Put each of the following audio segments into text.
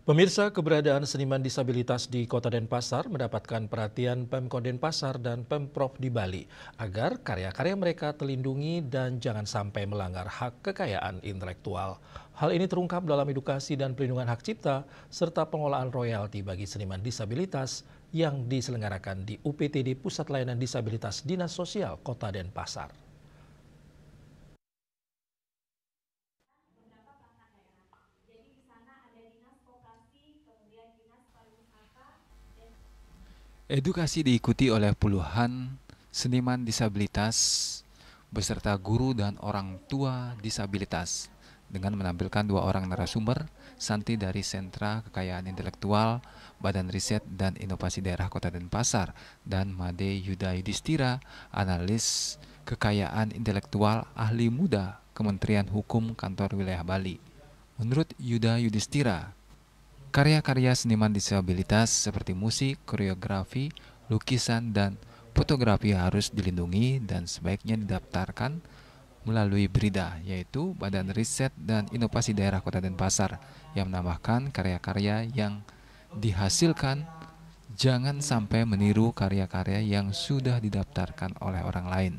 Pemirsa, keberadaan seniman disabilitas di Kota Denpasar mendapatkan perhatian Pemkot Denpasar dan Pemprov di Bali agar karya-karya mereka terlindungi dan jangan sampai melanggar hak kekayaan intelektual. Hal ini terungkap dalam edukasi dan pelindungan hak cipta serta pengelolaan royalti bagi seniman disabilitas yang diselenggarakan di UPTD Pusat Layanan Disabilitas Dinas Sosial Kota Denpasar. Edukasi diikuti oleh puluhan seniman disabilitas beserta guru dan orang tua disabilitas dengan menampilkan 2 orang narasumber, Santi dari Sentra Kekayaan Intelektual Badan Riset dan Inovasi Daerah Kota Denpasar dan Made Yuda Yudhistira, analis kekayaan intelektual ahli muda Kementerian Hukum Kantor Wilayah Bali. Menurut Yuda Yudhistira, karya-karya seniman disabilitas seperti musik, koreografi, lukisan, dan fotografi harus dilindungi dan sebaiknya didaftarkan melalui BRIDA, yaitu Badan Riset dan Inovasi Daerah Kota Denpasar, yang menambahkan karya-karya yang dihasilkan jangan sampai meniru karya-karya yang sudah didaftarkan oleh orang lain.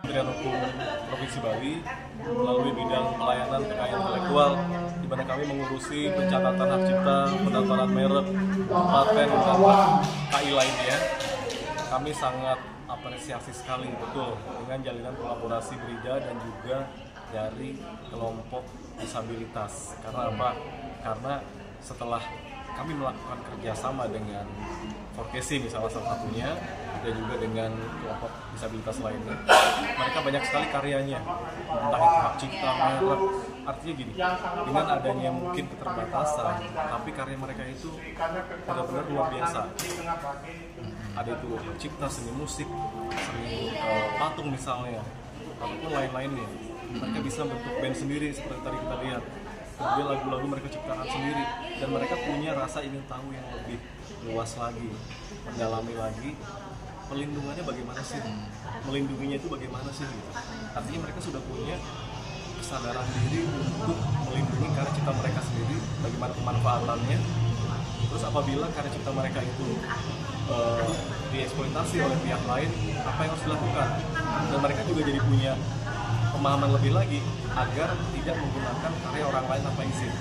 Kementerian Hukum Provinsi Bali melalui bidang pelayanan kekayaan intelektual, di mana kami mengurusi pencatatan hak cipta, pendaftaran merek, paten, dan KI lainnya. Kami sangat apresiasi sekali betul dengan jalinan kolaborasi BRIDA dan juga dari kelompok disabilitas. Karena apa? Karena setelah kami melakukan kerjasama dengan Forkesi misalnya salah satunya, dan juga dengan kelompok disabilitas lainnya, mereka banyak sekali karyanya, entah itu hak cipta, merek. Artinya gini, dengan adanya mungkin keterbatasan, tapi karya mereka itu benar-benar luar biasa. Ada itu hak cipta, seni musik, seni patung misalnya, ataupun lain-lainnya. Mereka bisa bentuk band sendiri seperti tadi kita lihat. Kemudian lagu-lagu mereka ciptakan sendiri, dan mereka punya rasa ingin tahu yang lebih luas lagi, mendalami lagi, pelindungannya bagaimana sih, melindunginya itu bagaimana sih gitu. Artinya mereka sudah punya kesadaran diri untuk melindungi karya cipta mereka sendiri, bagaimana pemanfaatannya. Terus apabila karya cipta mereka itu dieksploitasi oleh pihak lain, apa yang harus dilakukan, dan mereka juga jadi punya pemahaman lebih lagi agar tidak menggunakan karya orang lain tanpa izin.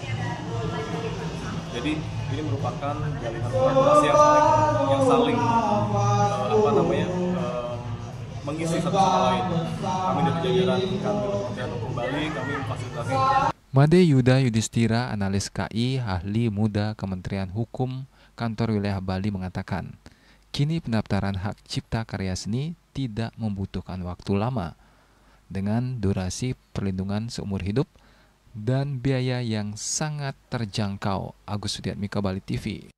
Jadi ini merupakan jalinan kolaborasi yang saling mengisi satu sama lain. Kami dari jajaran Kementerian Hukum Bali, kami memfasilitasi. Made Yuda Yudhistira, analis KI, ahli muda Kementerian Hukum Kantor Wilayah Bali mengatakan, kini pendaftaran hak cipta karya seni tidak membutuhkan waktu lama, dengan durasi perlindungan seumur hidup dan biaya yang sangat terjangkau. Agus Sudiatmika, Bali TV.